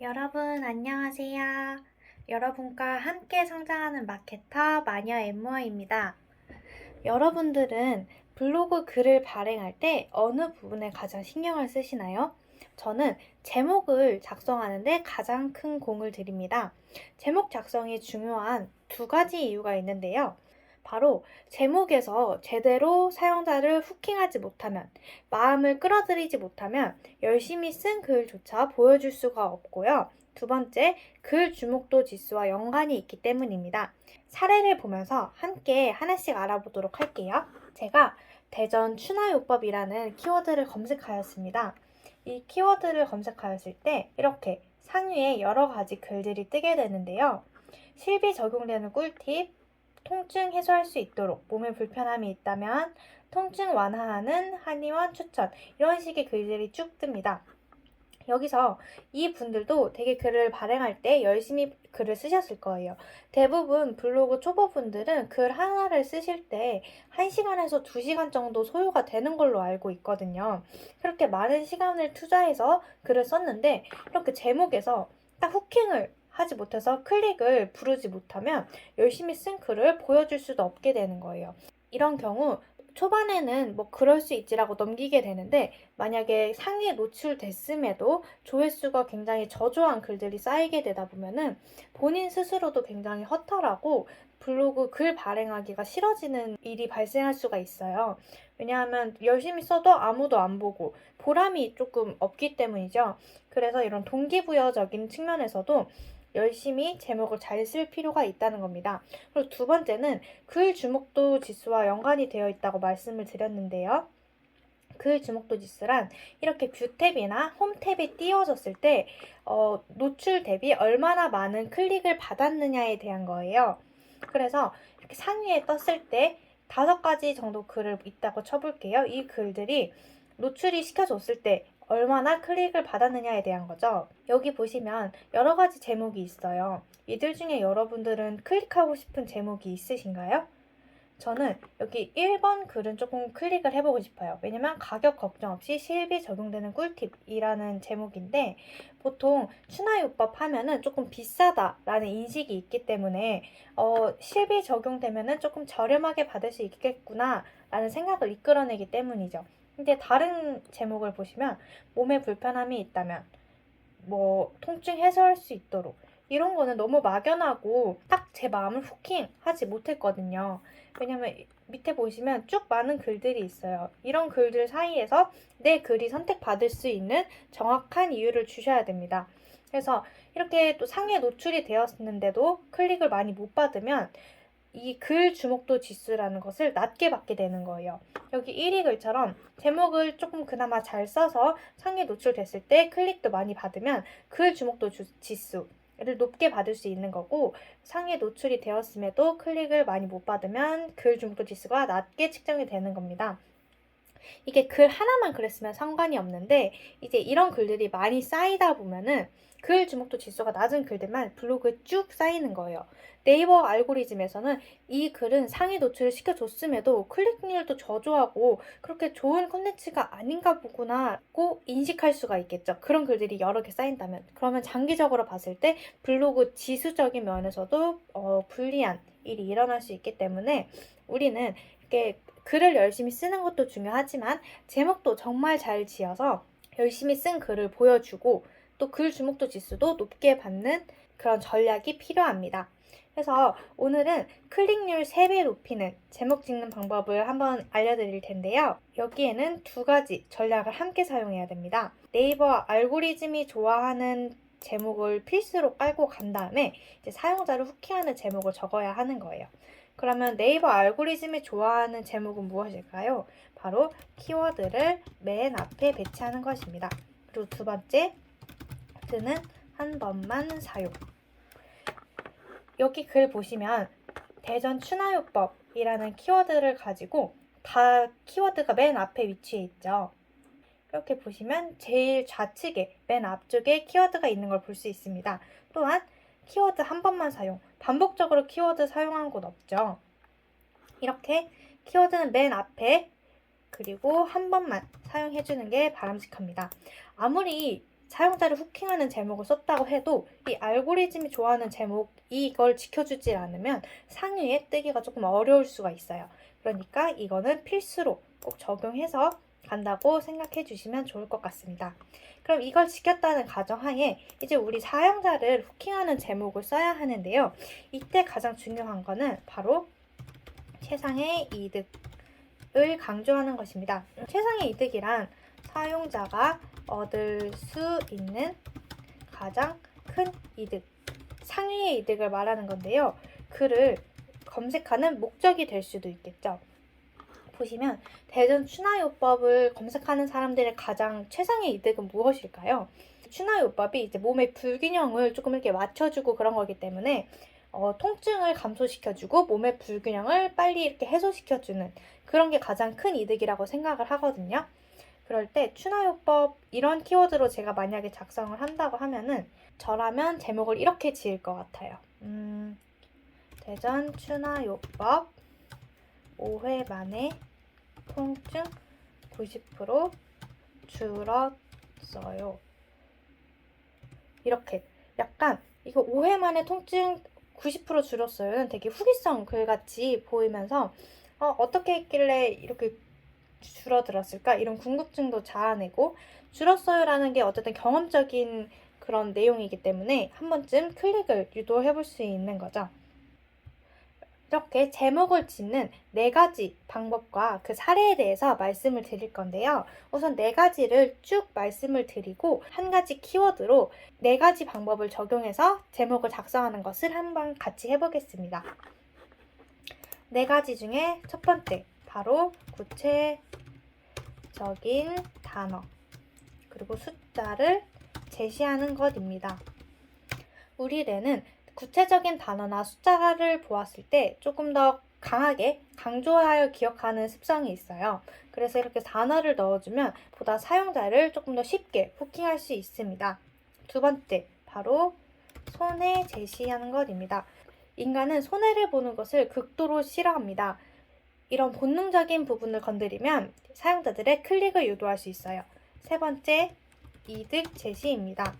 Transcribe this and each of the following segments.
여러분, 안녕하세요. 여러분과 함께 성장하는 마케터 마녀 엠모입니다. 여러분들은 블로그 글을 발행할 때 어느 부분에 가장 신경을 쓰시나요? 저는 제목을 작성하는데 가장 큰 공을 들입니다. 제목 작성이 중요한 두 가지 이유가 있는데요. 바로 제목에서 제대로 사용자를 후킹하지 못하면, 마음을 끌어들이지 못하면 열심히 쓴 글조차 보여줄 수가 없고요. 두 번째, 글 주목도 지수와 연관이 있기 때문입니다. 사례를 보면서 함께 하나씩 알아보도록 할게요. 제가 대전 추나요법이라는 키워드를 검색하였습니다. 이 키워드를 검색하였을 때 이렇게 상위에 여러 가지 글들이 뜨게 되는데요. 실비 적용되는 꿀팁, 통증 해소할 수 있도록 몸에 불편함이 있다면 통증 완화하는 한의원 추천, 이런 식의 글들이 쭉 뜹니다. 여기서 이 분들도 되게 글을 발행할 때 열심히 글을 쓰셨을 거예요. 대부분 블로그 초보분들은 글 하나를 쓰실 때 1시간에서 2시간 정도 소요가 되는 걸로 알고 있거든요. 그렇게 많은 시간을 투자해서 글을 썼는데 이렇게 제목에서 딱 후킹을 하지 못해서 클릭을 부르지 못하면 열심히 쓴 글을 보여줄 수도 없게 되는 거예요. 이런 경우 초반에는 뭐 그럴 수 있지라고 넘기게 되는데, 만약에 상위에 노출됐음에도 조회수가 굉장히 저조한 글들이 쌓이게 되다 보면은 본인 스스로도 굉장히 허탈하고 블로그 글 발행하기가 싫어지는 일이 발생할 수가 있어요. 왜냐하면 열심히 써도 아무도 안 보고 보람이 조금 없기 때문이죠. 그래서 이런 동기부여적인 측면에서도 열심히 제목을 잘 쓸 필요가 있다는 겁니다. 그리고 두 번째는 글 주목도 지수와 연관이 되어 있다고 말씀을 드렸는데요. 글 주목도 지수란 이렇게 뷰 탭이나 홈 탭이 띄워졌을 때 노출 대비 얼마나 많은 클릭을 받았느냐에 대한 거예요. 그래서 이렇게 상위에 떴을 때 5가지 정도 글을 있다고 쳐볼게요. 이 글들이 노출이 시켜줬을 때 얼마나 클릭을 받았느냐에 대한 거죠. 여기 보시면 여러 가지 제목이 있어요. 이들 중에 여러분들은 클릭하고 싶은 제목이 있으신가요? 저는 여기 1번 글은 조금 클릭을 해보고 싶어요. 왜냐면 가격 걱정 없이 실비 적용되는 꿀팁이라는 제목인데, 보통 추나요법 하면은 조금 비싸다라는 인식이 있기 때문에 실비 적용되면은 조금 저렴하게 받을 수 있겠구나 라는 생각을 이끌어내기 때문이죠. 근데 다른 제목을 보시면 몸에 불편함이 있다면, 뭐 통증 해소할 수 있도록, 이런 거는 너무 막연하고 딱 제 마음을 후킹하지 못했거든요. 왜냐면 밑에 보시면 쭉 많은 글들이 있어요. 이런 글들 사이에서 내 글이 선택받을 수 있는 정확한 이유를 주셔야 됩니다. 그래서 이렇게 또 상위에 노출이 되었는데도 클릭을 많이 못 받으면 이 글 주목도 지수라는 것을 낮게 받게 되는 거예요. 여기 1위 글처럼 제목을 조금 그나마 잘 써서 상위에 노출됐을 때 클릭도 많이 받으면 글 주목도 지수를 높게 받을 수 있는 거고, 상위에 노출이 되었음에도 클릭을 많이 못 받으면 글 주목도 지수가 낮게 측정이 되는 겁니다. 이게 글 하나만 그랬으면 상관이 없는데, 이제 이런 글들이 많이 쌓이다 보면은 글 주목도 지수가 낮은 글들만 블로그에 쭉 쌓이는 거예요. 네이버 알고리즘에서는 이 글은 상위 노출을 시켜줬음에도 클릭률도 저조하고 그렇게 좋은 콘텐츠가 아닌가 보구나고 인식할 수가 있겠죠. 그런 글들이 여러 개 쌓인다면. 그러면 장기적으로 봤을 때 블로그 지수적인 면에서도 불리한 일이 일어날 수 있기 때문에, 우리는 이렇게 글을 열심히 쓰는 것도 중요하지만 제목도 정말 잘 지어서 열심히 쓴 글을 보여주고 또 글 주목도 지수도 높게 받는 그런 전략이 필요합니다. 그래서 오늘은 클릭률 3배 높이는 제목 찍는 방법을 한번 알려드릴 텐데요. 여기에는 2가지 전략을 함께 사용해야 됩니다. 네이버 알고리즘이 좋아하는 제목을 필수로 깔고 간 다음에 이제 사용자를 후킹하는 제목을 적어야 하는 거예요. 그러면 네이버 알고리즘이 좋아하는 제목은 무엇일까요? 바로 키워드를 맨 앞에 배치하는 것입니다. 그리고 두 번째, 뜨는 한 번만 사용. 여기 글 보시면 대전 추나요법이라는 키워드를 가지고 다 키워드가 맨 앞에 위치해 있죠. 이렇게 보시면 제일 좌측에 맨 앞쪽에 키워드가 있는 걸 볼 수 있습니다. 또한 키워드 한 번만 사용, 반복적으로 키워드 사용한 곳 없죠. 이렇게 키워드는 맨 앞에 그리고 한 번만 사용해주는 게 바람직합니다. 아무리 사용자를 후킹하는 제목을 썼다고 해도 이 알고리즘이 좋아하는 제목이 이걸 지켜주지 않으면 상위에 뜨기가 조금 어려울 수가 있어요. 그러니까 이거는 필수로 꼭 적용해서 간다고 생각해 주시면 좋을 것 같습니다. 그럼 이걸 지켰다는 가정하에 이제 우리 사용자를 후킹하는 제목을 써야 하는데요. 이때 가장 중요한 거는 바로 최상의 이득을 강조하는 것입니다. 최상의 이득이란 사용자가 얻을 수 있는 가장 큰 이득, 상위의 이득을 말하는 건데요. 글을 검색하는 목적이 될 수도 있겠죠. 보시면 대전 추나요법을 검색하는 사람들의 가장 최상의 이득은 무엇일까요? 추나요법이 이제 몸의 불균형을 조금 이렇게 맞춰주고 그런 거기 때문에 통증을 감소시켜주고 몸의 불균형을 빨리 이렇게 해소시켜주는 그런 게 가장 큰 이득이라고 생각을 하거든요. 그럴 때 추나요법 이런 키워드로 제가 만약에 작성을 한다고 하면은 저라면 제목을 이렇게 지을 것 같아요. 대전 추나요법 5회 만에 통증 90% 줄었어요. 이렇게 약간 이거 5회 만에 통증 90% 줄었어요는 되게 후기성 글같이 보이면서 어떻게 했길래 이렇게 줄어들었을까? 이런 궁금증도 자아내고 줄었어요라는 게 어쨌든 경험적인 그런 내용이기 때문에 한 번쯤 클릭을 유도해 볼 수 있는 거죠. 이렇게 제목을 짓는 4가지 방법과 그 사례에 대해서 말씀을 드릴 건데요. 우선 4가지를 쭉 말씀을 드리고 한 가지 키워드로 4가지 방법을 적용해서 제목을 작성하는 것을 한번 같이 해보겠습니다. 4가지 중에 첫 번째, 바로 구체적인 단어, 그리고 숫자를 제시하는 것입니다. 우리 뇌는 구체적인 단어나 숫자를 보았을 때 조금 더 강하게 강조하여 기억하는 습성이 있어요. 그래서 이렇게 단어를 넣어주면 보다 사용자를 조금 더 쉽게 후킹할 수 있습니다. 두 번째, 바로 손해 제시하는 것입니다. 인간은 손해를 보는 것을 극도로 싫어합니다. 이런 본능적인 부분을 건드리면 사용자들의 클릭을 유도할 수 있어요. 세 번째, 이득 제시입니다.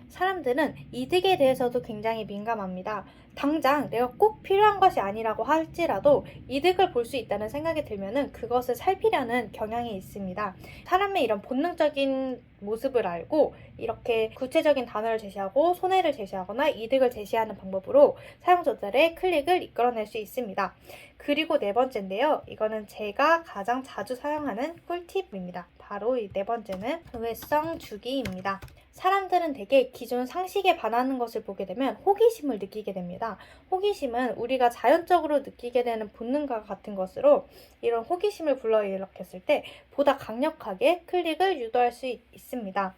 사람들은 이득에 대해서도 굉장히 민감합니다. 당장 내가 꼭 필요한 것이 아니라고 할지라도 이득을 볼 수 있다는 생각이 들면은 그것을 살피려는 경향이 있습니다. 사람의 이런 본능적인 모습을 알고 이렇게 구체적인 단어를 제시하고 손해를 제시하거나 이득을 제시하는 방법으로 사용자들의 클릭을 이끌어낼 수 있습니다. 그리고 4번째인데요. 이거는 제가 가장 자주 사용하는 꿀팁입니다. 바로 이 4번째는 외성 주기입니다. 사람들은 대개 기존 상식에 반하는 것을 보게 되면 호기심을 느끼게 됩니다. 호기심은 우리가 자연적으로 느끼게 되는 본능과 같은 것으로 이런 호기심을 불러일으켰을 때 보다 강력하게 클릭을 유도할 수 있습니다.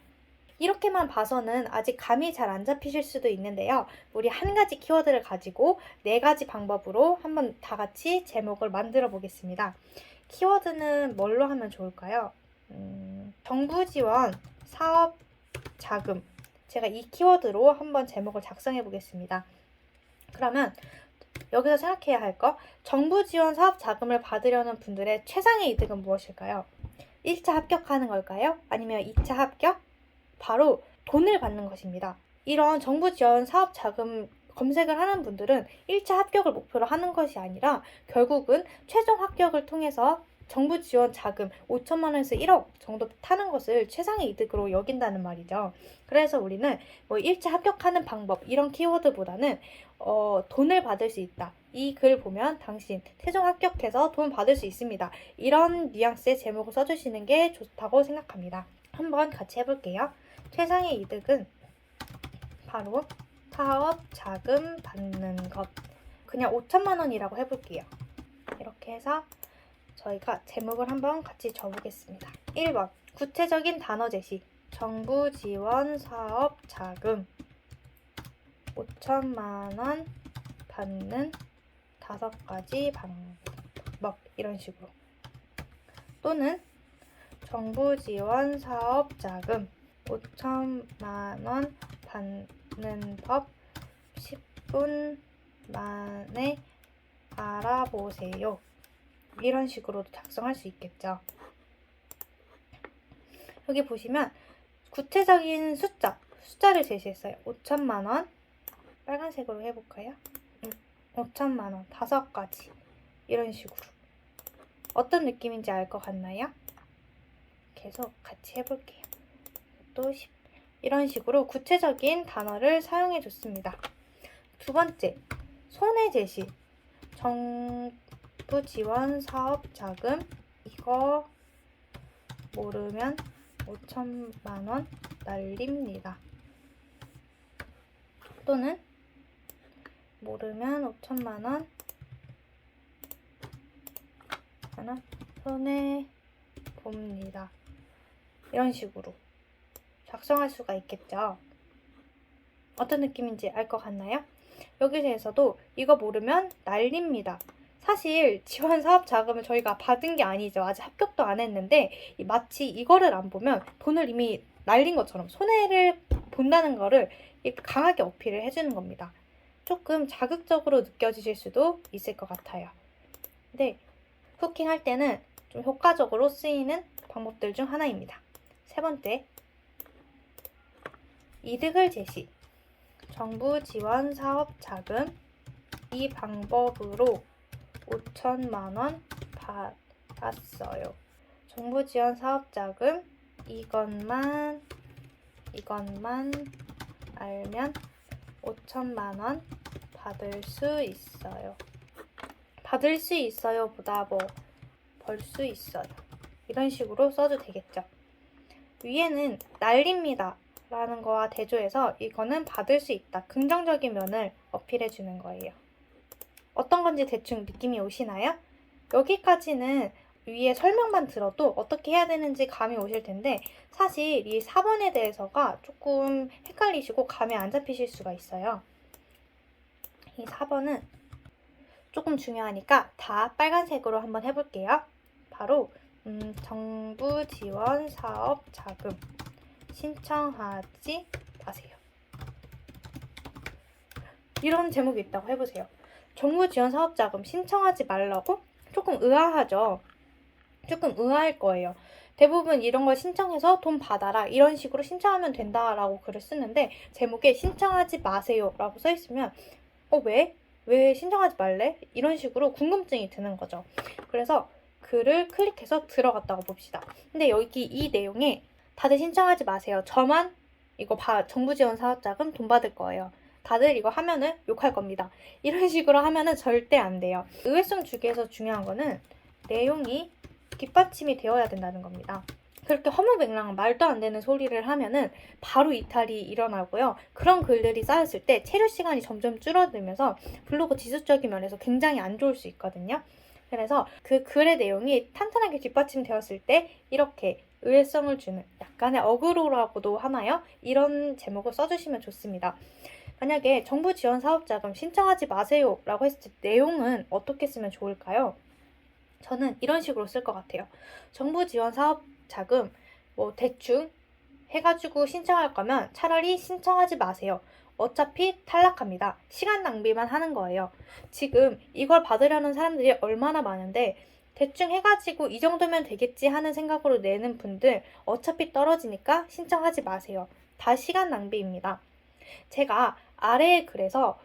이렇게만 봐서는 아직 감이 잘 안 잡히실 수도 있는데요. 우리 한 가지 키워드를 가지고 4가지 방법으로 한번 다 같이 제목을 만들어 보겠습니다. 키워드는 뭘로 하면 좋을까요? 정부 지원 사업 자금. 제가 이 키워드로 한번 제목을 작성해 보겠습니다. 그러면 여기서 생각해야 할 거, 정부 지원 사업 자금을 받으려는 분들의 최상의 이득은 무엇일까요? 1차 합격하는 걸까요? 아니면 2차 합격? 바로 돈을 받는 것입니다. 이런 정부 지원 사업 자금 검색을 하는 분들은 1차 합격을 목표로 하는 것이 아니라 결국은 최종 합격을 통해서 정부 지원 자금 5천만 원에서 1억 정도 타는 것을 최상의 이득으로 여긴다는 말이죠. 그래서 우리는 1차 합격하는 방법 이런 키워드보다는 돈을 받을 수 있다. 이 글 보면 당신 최종 합격해서 돈 받을 수 있습니다. 이런 뉘앙스의 제목을 써주시는 게 좋다고 생각합니다. 한번 같이 해볼게요. 최상의 이득은 바로 사업 자금 받는 것. 그냥 5천만 원이라고 해볼게요. 이렇게 해서 저희가 제목을 한번 같이 적어보겠습니다. 1번 구체적인 단어 제시. 정부 지원 사업 자금 5천만 원 받는 5가지 방법 이런 식으로. 또는 정부 지원 사업 자금 5천만 원 받는 법 10분 만에 알아보세요. 이런 식으로도 작성할 수 있겠죠. 여기 보시면 구체적인 숫자를 제시했어요. 5천만 원. 빨간색으로 해볼까요? 5천만 원. 5가지. 이런 식으로. 어떤 느낌인지 알 것 같나요? 계속 같이 해볼게요. 또 10. 이런 식으로 구체적인 단어를 사용해 줬습니다. 두 번째, 손해 제시. 정부 지원 사업 자금. 이거 모르면 5천만 원 날립니다. 또는 모르면 5천만 원 손해 봅니다. 이런 식으로 작성할 수가 있겠죠. 어떤 느낌인지 알 것 같나요? 여기서도 이거 모르면 날립니다. 사실 지원 사업 자금을 저희가 받은 게 아니죠. 아직 합격도 안 했는데 마치 이거를 안 보면 돈을 이미 날린 것처럼 손해를 본다는 거를 강하게 어필을 해주는 겁니다. 조금 자극적으로 느껴지실 수도 있을 것 같아요. 근데 후킹 할 때는 좀 효과적으로 쓰이는 방법들 중 하나입니다. 세 번째, 이득을 제시. 정부 지원 사업 자금. 이 방법으로 5천만 원 받았어요. 정부 지원 사업 자금. 이것만 알면 5천만 원 받을 수 있어요. 받을 수 있어요 보다 벌 수 있어요. 이런 식으로 써도 되겠죠. 위에는 날립니다 라는 거와 대조해서 이거는 받을 수 있다. 긍정적인 면을 어필해 주는 거예요. 어떤 건지 대충 느낌이 오시나요? 여기까지는 위에 설명만 들어도 어떻게 해야 되는지 감이 오실 텐데 사실 이 4번에 대해서가 조금 헷갈리시고 감이 안 잡히실 수가 있어요. 이 4번은 조금 중요하니까 다 빨간색으로 한번 해볼게요. 바로 정부 지원 사업 자금 신청하지 마세요. 이런 제목이 있다고 해보세요. 정부 지원 사업 자금 신청하지 말라고? 조금 의아하죠. 조금 의아할 거예요. 대부분 이런 걸 신청해서 돈 받아라 이런 식으로 신청하면 된다라고 글을 쓰는데 제목에 신청하지 마세요 라고 써있으면 왜 신청하지 말래? 이런 식으로 궁금증이 드는 거죠. 그래서 글을 클릭해서 들어갔다고 봅시다. 근데 여기 이 내용에 다들 신청하지 마세요. 저만 이거 정부 지원 사업자금 돈 받을 거예요. 다들 이거 하면은 욕할 겁니다. 이런 식으로 하면은 절대 안 돼요. 의외성 주기에서 중요한 거는 내용이 뒷받침이 되어야 된다는 겁니다. 그렇게 허무맹랑한 말도 안 되는 소리를 하면은 바로 이탈이 일어나고요. 그런 글들이 쌓였을 때 체류 시간이 점점 줄어들면서 블로그 지수적인 면에서 굉장히 안 좋을 수 있거든요. 그래서 그 글의 내용이 탄탄하게 뒷받침되었을 때 이렇게 의외성을 주는 약간의 어그로라고도 하나요? 이런 제목을 써주시면 좋습니다. 만약에 정부 지원 사업자금 신청하지 마세요 라고 했을 때 내용은 어떻게 쓰면 좋을까요? 저는 이런 식으로 쓸 것 같아요. 정부 지원 사업 자금 대충 해가지고 신청할 거면 차라리 신청하지 마세요. 어차피 탈락합니다. 시간 낭비만 하는 거예요. 지금 이걸 받으려는 사람들이 얼마나 많은데 대충 해가지고 이 정도면 되겠지 하는 생각으로 내는 분들 어차피 떨어지니까 신청하지 마세요. 다 시간 낭비입니다. 제가 아래의 글에서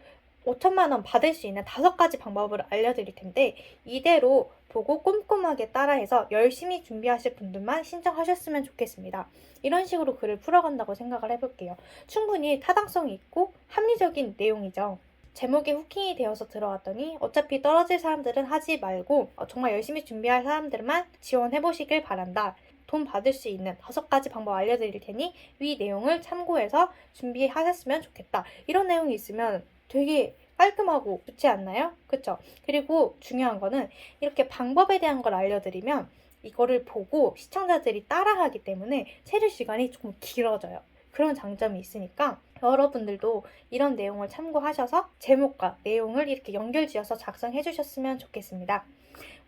5천만 원 받을 수 있는 5가지 방법을 알려드릴 텐데 이대로 보고 꼼꼼하게 따라해서 열심히 준비하실 분들만 신청하셨으면 좋겠습니다. 이런 식으로 글을 풀어간다고 생각을 해볼게요. 충분히 타당성이 있고 합리적인 내용이죠. 제목에 후킹이 되어서 들어왔더니 어차피 떨어질 사람들은 하지 말고 정말 열심히 준비할 사람들만 지원해보시길 바란다. 돈 받을 수 있는 5가지 방법 알려드릴 테니 위 내용을 참고해서 준비하셨으면 좋겠다. 이런 내용이 있으면 되게 깔끔하고 좋지 않나요? 그쵸? 그리고 중요한 거는 이렇게 방법에 대한 걸 알려드리면 이거를 보고 시청자들이 따라하기 때문에 체류 시간이 조금 길어져요. 그런 장점이 있으니까 여러분들도 이런 내용을 참고하셔서 제목과 내용을 이렇게 연결지어서 작성해 주셨으면 좋겠습니다.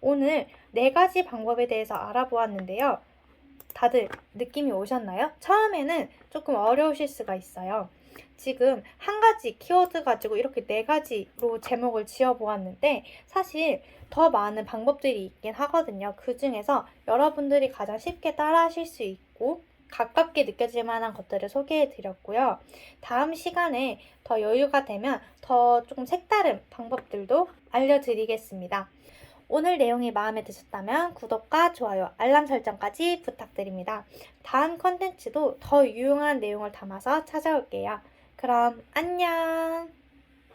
오늘 4가지 방법에 대해서 알아보았는데요. 다들 느낌이 오셨나요? 처음에는 조금 어려우실 수가 있어요. 지금 한 가지 키워드 가지고 이렇게 4가지로 제목을 지어보았는데 사실 더 많은 방법들이 있긴 하거든요. 그 중에서 여러분들이 가장 쉽게 따라 하실 수 있고 가깝게 느껴질 만한 것들을 소개해 드렸고요. 다음 시간에 더 여유가 되면 더 조금 색다른 방법들도 알려드리겠습니다. 오늘 내용이 마음에 드셨다면 구독과 좋아요, 알람 설정까지 부탁드립니다. 다음 컨텐츠도 더 유용한 내용을 담아서 찾아올게요. 그럼 안녕!